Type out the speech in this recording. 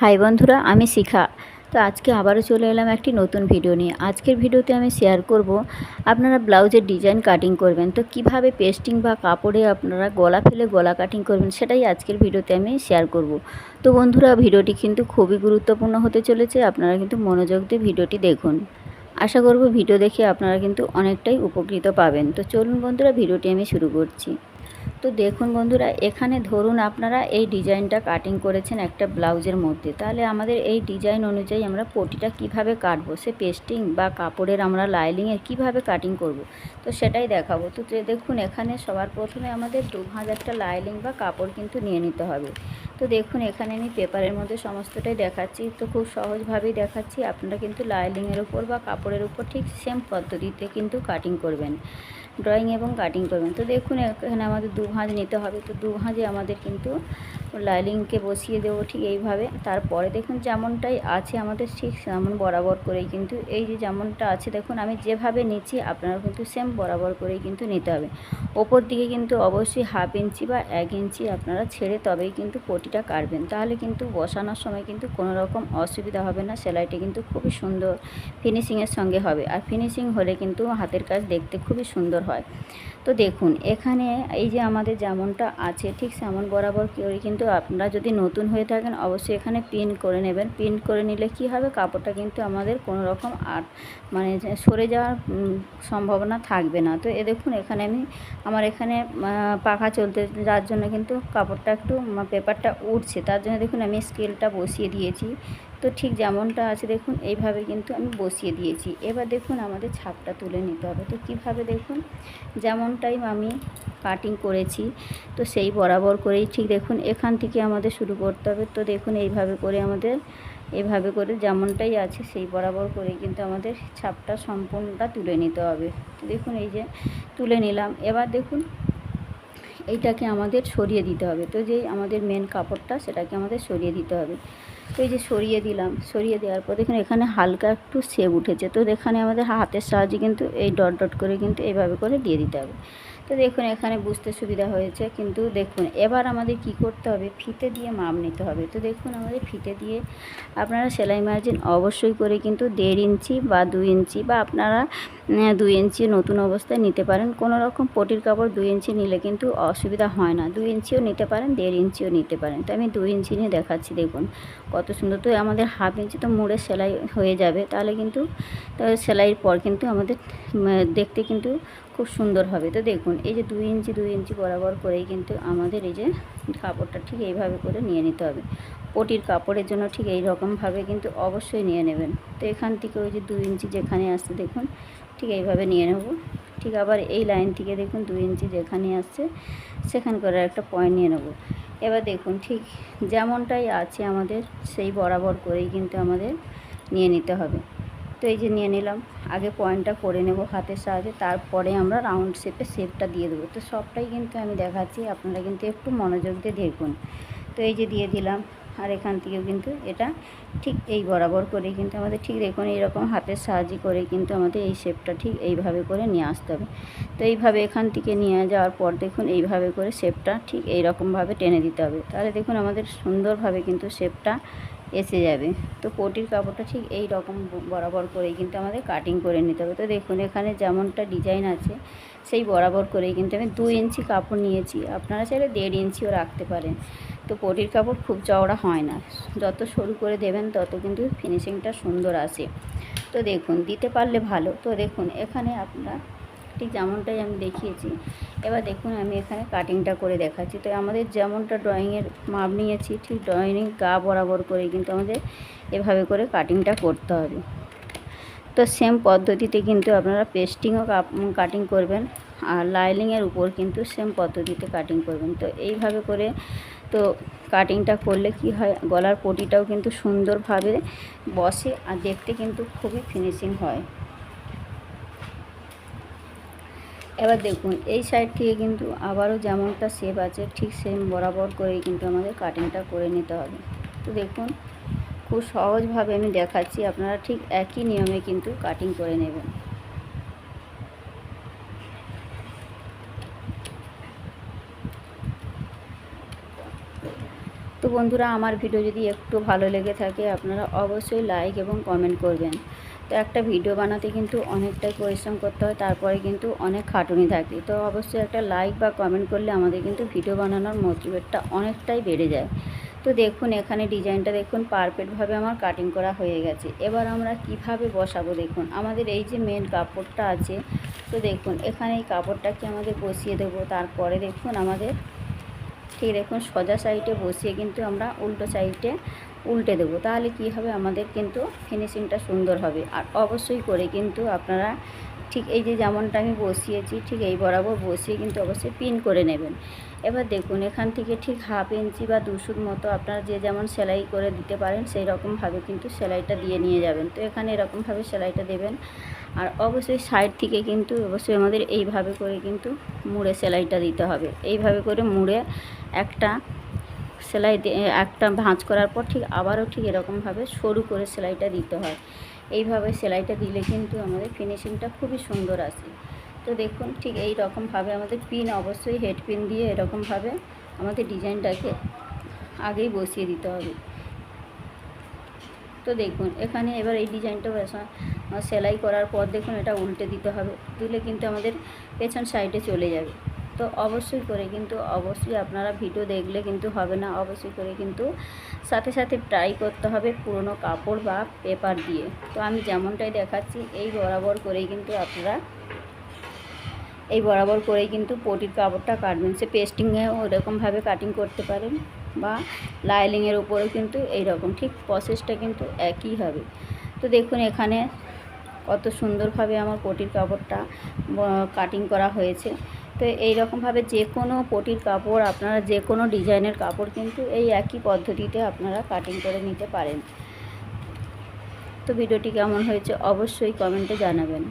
High বন্ধুরা, আমি শিখা। তো আজকে আবারও চলে এলাম একটি নতুন ভিডিও নিয়ে। আজকের ভিডিওতে আমি শেয়ার করব আপনারা ব্লাউজের ডিজাইন কাটিং করবেন, তো কিভাবে পেস্টিং বা কাপড়ে আপনারা গলা ফেলে গলা কাটিং করবেন সেটাই আজকের ভিডিওতে আমি শেয়ার করব। তো বন্ধুরা, ভিডিওটি কিন্তু খুবই গুরুত্বপূর্ণ হতে চলেছে, আপনারা কিন্তু মনোযোগ দিয়ে ভিডিওটি দেখুন। আশা করব ভিডিও দেখে আপনারা কিন্তু অনেকটাই উপকৃত পাবেন। তো চলুন বন্ধুরা, ভিডিওটি আমি শুরু করছি। তো দেখুন বন্ধুরা, এখানে ধরুন আপনারা এই ডিজাইনটা কাটিং করেছেন একটা ব্লাউজের মধ্যে, তাহলে আমাদের এই ডিজাইন অনুযায়ী আমরা পটিটা কিভাবে কাটবো, সে পেস্টিং বা কাপড়ের আমরা লাইলিংয়ের কিভাবে কাটিং করব, তো সেটাই দেখাবো। তো দেখুন, এখানে সবার প্রথমে আমাদের 2 ভাঁজ একটা লাইলিং বা কাপড় কিন্তু নিয়ে নিতে হবে। তো দেখুন, এখানে আমি পেপারের মধ্যে সমস্তটাই দেখাচ্ছি, তো খুব সহজভাবেই দেখাচ্ছি। আপনারা কিন্তু লাইলিংয়ের উপর বা কাপড়ের উপর ঠিক সেম পদ্ধতিতে কিন্তু কাটিং করবেন, ড্রয়িং এবং কাটিং করবেন। তো দেখুন, এখানে আমাদের 2 ভাঁজ নিতে হবে। তো 2 ভাঁজে আমাদের কিন্তু লাইলিংকে বসিয়ে দেবো ঠিক এইভাবে। তারপরে দেখুন, যেমনটাই আছে আমাদের ঠিক তেমন বরাবর করেই কিন্তু এই যে যেমনটা আছে, দেখুন আমি যেভাবে নিচ্ছি আপনারা কিন্তু সেম বরাবর করেই কিন্তু নিতে হবে। ওপর দিকে কিন্তু অবশ্যই 1/2 ইঞ্চি বা 1 ইঞ্চি আপনারা ছেড়ে তবেই কিন্তু পটিটা কাটবেন, তাহলে কিন্তু বসানোর সময় কিন্তু কোনো রকম অসুবিধা হবে না। সেলাইটি কিন্তু খুবই সুন্দর ফিনিশিংয়ের সঙ্গে হবে, আর ফিনিশিং হলে কিন্তু হাতের কাজ দেখতে খুবই সুন্দর হয়। তো দেখুন, এখানে এই যে আমাদের যেমনটা আছে ঠিক সেমন বরাবর করে কিন্তু আপনারা যদি নতুন হয়ে থাকেন অবশ্যই এখানে পিন করে নেবেন। পিন করে নিলে কি হবে, কাপড়টা কিন্তু আমাদের কোনো রকম আর মানে সরে যাওয়ার সম্ভাবনা থাকবে না। তো দেখুন, এখানে আমার এখানে পাখা চলতে যার জন্য কিন্তু কাপড়টা একটু পেপারটা উঠছে, তার জন্য দেখুন আমি স্কেলটা বসিয়ে দিয়েছি। তো ঠিক যেমনটা আছে দেখুন এইভাবে কিন্তু আমি বসিয়ে দিয়েছি। এবার দেখুন আমাদের ছাপটা তুলে নিতে হবে। তো কিভাবে, দেখুন যেমনটাই আমি কাটিং করেছি তো সেই বরাবর করেই ঠিক দেখুন এখান থেকে আমাদের শুরু করতে হবে। তো দেখুন এইভাবে করে আমাদের এভাবে করে যেমনটাই আছে সেই বরাবর করে কিন্তু আমাদের ছাপটা সম্পূর্ণটা তুলে নিতে হবে। তো দেখুন এই যে তুলে নিলাম। এবার দেখুন এইটাকে আমাদের সরিয়ে দিতে হবে। তো যেই আমাদের মেন কাপড়টা সেটাকে আমাদের সরিয়ে দিতে হবে। তো এই যে সরিয়ে দিলাম, সরিয়ে দেওয়ার পর দেখুন এখানে হালকা একটু শেপ উঠেছে। তো এখানে আমাদের হাতের সাহায্যে কিন্তু এই ডট ডট করে কিন্তু এইভাবে করে দিয়ে দিতে হবে। তো দেখুন এখানে বুঝতে সুবিধা হয়েছে। কিন্তু দেখুন এবার আমাদের কি করতে হবে, ফিতে দিয়ে মাপ নিতে হবে। তো দেখুন আমাদের ফিতে দিয়ে আপনারা সেলাই মার্জিন অবশ্যই করে কিন্তু 1.5 ইঞ্চি বা 2 ইঞ্চি বা আপনারা 2 ইঞ্চি নতুন অবস্থায় নিতে পারেন। কোনো রকম পটির কাপড় 2 ইঞ্চি নিলে কিন্তু অসুবিধা হয় না। 2 ইঞ্চিও নিতে পারেন, 1.5 ইঞ্চিও নিতে পারেন। তো আমি 2 ইঞ্চি নিয়ে দেখাচ্ছি। দেখুন কত সুন্দর। তো আমাদের 1/2 ইঞ্চি তো মুড়ে সেলাই হয়ে যাবে, তাহলে কিন্তু সেলাইয়ের পর কিন্তু আমাদের দেখতে কিন্তু খুব সুন্দর হবে। তো দেখুন এই যে 2 ইঞ্চি বরাবর করেই কিন্তু আমাদের এই যে কাপড়টা ঠিক এইভাবে করে নিয়ে নিতে হবে। পটির কাপড়ের জন্য ঠিক এই রকমভাবে কিন্তু অবশ্যই নিয়ে নেবেন। তো এখান থেকে ওই যে 2 ইঞ্চি যেখানে আসছে দেখুন ঠিক এইভাবে নিয়ে নেব। ঠিক আবার এই লাইন থেকে দেখুন 2 ইঞ্চি যেখানে আসছে সেখান করে একটা পয়েন্ট নিয়ে নেব। এবার দেখুন ঠিক যেমনটাই আছে আমাদের সেই বরাবর করেই কিন্তু আমাদের নিয়ে নিতে হবে। তো এই যে নিয়ে নিলাম, আগে পয়েন্টটা করে নেব হাতের সাহায্যে, তারপরে আমরা রাউন্ড শেপটা দিয়ে দেবো। তো সবটাই কিন্তু আমি দেখাচ্ছি, আপনারা কিন্তু একটু মনোযোগ দিয়ে দেখুন। তো এই যে দিয়ে দিলাম, আর এখান থেকেও কিন্তু এটা ঠিক এই বরাবর করে কিন্তু আমাদের ঠিক দেখুন এইরকম হাতের সাহায্যে করে কিন্তু আমাদের এই শেপটা ঠিক এইভাবে করে নিয়ে আসতে হবে। তো এইভাবে এখান থেকে নিয়ে যাওয়ার পর দেখুন এইভাবে করে শেপটা ঠিক এই রকমভাবে টেনে দিতে হবে, তাহলে দেখুন আমাদের সুন্দরভাবে কিন্তু শেপটা এসে যাবে। তো পটির কাপড়টা ঠিক এই রকম বরাবর করেই কিন্তু আমাদের কাটিং করে নিতে হবে। তো দেখুন এখানে যেমনটা ডিজাইন আছে সেই বরাবর করেই কিন্তু আমি 2 ইঞ্চি কাপড় নিয়েছি, আপনারা চাইলে 1.5 ইঞ্চিও রাখতে পারেন। তো পটির কাপড় খুব চওড়া হয় না, যত সরু করে দেবেন তত কিন্তু ফিনিশিংটা সুন্দর আসে। তো দেখুন দিতে পারলে ভালো। তো দেখুন এখানে আপনারা ঠিক যেমনটাই আমি দেখিয়েছি, এবার দেখুন আমি এখানে কাটিংটা করে দেখাচ্ছি। তো আমাদের যেমনটা ড্রয়িংয়ের মাপ নিয়েছি ঠিক ড্রয়িং গা বরাবর করে কিন্তু আমাদের এভাবে করে কাটিংটা করতে হবে। তো সেম পদ্ধতিতে কিন্তু আপনারা পেস্টিংও কাটিং করবেন, আর লাইলিংয়ের উপর কিন্তু সেম পদ্ধতিতে কাটিং করবেন। তো এইভাবে করে তো কাটিংটা করলে কি হয়, গলার পটিটাও কিন্তু সুন্দরভাবে বসে আর দেখতে কিন্তু খুবই ফিনিশিং হয়। এবার দেখুন এই সাইড থেকে কিন্তু আবারও যেমনটা শেপ আছে ঠিক সেম বরাবর করেই কিন্তু আমাদের কাটিংটা করে নিতে হবে। তো দেখুন খুব সহজভাবে আমি দেখাচ্ছি, আপনারা ঠিক একই নিয়মে কিন্তু কাটিং করে নেবেন। তো বন্ধুরা, আমার ভিডিও যদি একটু ভালো লেগে থাকে আপনারা অবশ্যই লাইক এবং কমেন্ট করবেন। তো একটা ভিডিও বানাতে কিন্তু অনেকটাই পরিশ্রম করতে হয়, তারপরে কিন্তু অনেক খাটুনি থাকে। তো অবশ্যই একটা লাইক বা কমেন্ট করলে আমাদের কিন্তু ভিডিও বানানোর মোটিভেটটা অনেকটাই বেড়ে যায়। তো দেখুন, এখানে ডিজাইনটা দেখুন পারফেক্টভাবে আমার কাটিং করা হয়ে গেছে। এবার আমরা কিভাবে বসাবো দেখুন, আমাদের এই যে মেন কাপড়টা আছে, তো দেখুন এখানে এই কাপড়টাকে আমাদের বসিয়ে দেবো। তারপরে দেখুন আমাদের ঠিক দেখুন সোজা সাইডে বসিয়ে কিন্তু আমরা উল্টো সাইডে উল্টে দেবো। তাহলে কি হবে, আমাদের কিন্তু ফিনিশিংটা সুন্দর হবে। আর অবশ্যই করে কিন্তু আপনারা ঠিক এই যে যেমনটা আমি বসিয়েছি ঠিক এই বরাবর বসিয়ে কিন্তু অবশ্যই পিন করে নেবেন। এবার দেখুন এখান থেকে ঠিক 1/2 ইঞ্চি বা 2 সুত মতো আপনারা যে যেমন সেলাই করে দিতে পারেন সেই রকমভাবে কিন্তু সেলাইটা দিয়ে নিয়ে যাবেন। তো এখানে এরকমভাবে সেলাইটা দেবেন। আর অবশ্যই সাইড থেকে কিন্তু অবশ্যই আমাদের এইভাবে করে কিন্তু মুড়ে সেলাইটা দিতে হবে। এইভাবে করে মুড়ে একটা সেলাই একটা ভাঁজ করার পর ঠিক আবারও ঠিক এরকমভাবে সরু করে সেলাইটা দিতে হয়। এইভাবে সেলাইটা দিলে কিন্তু আমাদের ফিনিশিংটা খুবই সুন্দর আসে। তো দেখুন ঠিক এই রকমভাবে আমাদের পিন অবশ্যই হেড পিন দিয়ে এরকমভাবে আমাদের ডিজাইনটাকে আগেই বসিয়ে দিতে হবে। তো দেখুন এখানে এবার এই ডিজাইনটা সেলাই করার পর দেখুন এটা উল্টে দিতে হবে, দিলে কিন্তু আমাদের পেছন সাইডে চলে যাবে। তো অবশ্যই করে কিন্তু অবশ্যই আপনারা ভিডিও দেখলে কিন্তু হবে না, অবশ্যই করে কিন্তু সাথে সাথে ট্রাই করতে হবে পুরনো কাপড় বা পেপার দিয়ে। তো আমি যেমনটাই দেখাচ্ছি এই বরাবর করেই কিন্তু আপনারা এই বরাবর করেই কিন্তু পটির কাপড়টা কাটবেন। সে পেস্টিংয়েও ওরকমভাবে কাটিং করতে পারেন বা লাইলিংয়ের উপরেও কিন্তু এই রকম ঠিক প্রসেসটা কিন্তু একই হবে। তো দেখুন এখানে কত সুন্দরভাবে আমার পটির কাপড়টা কাটিং করা হয়েছে। তো এই রকমভাবে যে কোনো পটির কাপড় আপনারা যে কোনো ডিজাইনের কাপড় কিন্তু এই একই পদ্ধতিতে আপনারা কাটিং করে নিতে পারেন। তো ভিডিওটি কেমন হয়েছে অবশ্যই কমেন্টে জানাবেন।